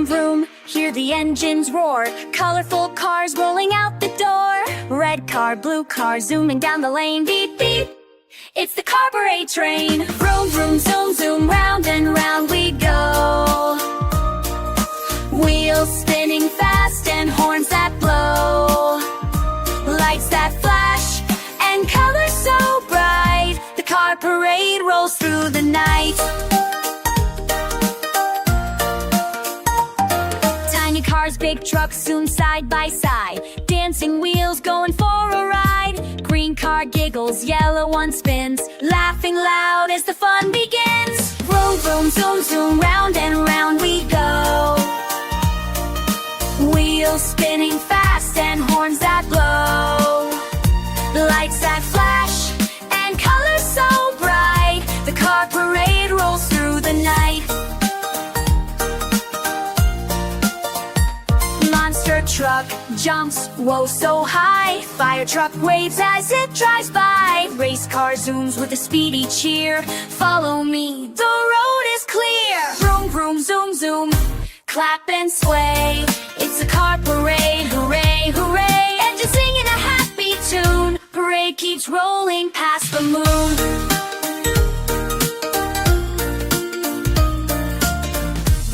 vroom vroom, hear the engines roar. Colorful cars rolling out the door. Red car, blue car, zooming down the lane. Beep beep, it's the car parade train. Vroom vroom, zoom zoom, round and round we go. Wheels spinning fast and horns that blow. Lights that flash and colors so bright. The car parade rolls through the night. Tiny cars, big trucks, zoom side by side. Dancing wheels going for a ride. Green car giggles, yellow one spins, laughing loud as the fun begins. Vroom vroom, zoom zoom, round and round we go. Wheels spinning fast and horns that blow. Lights that flash and colors so bright. The car parade rolls through the night. Monster truck jumps, whoa, so high. Fire truck waves as it drives by. Race car zooms with a speedy cheer. Follow me, the road is clear. Vroom vroom, zoom zoom, clap and sway. It's a car parade, hooray, hooray. Engines singing a happy tune. Parade keeps rolling past the moon.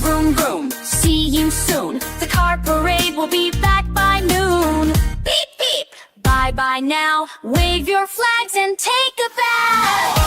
Vroom vroom, see you soon. The car parade will be back by noon. Beep beep, bye bye now. Wave your flags and take a bow.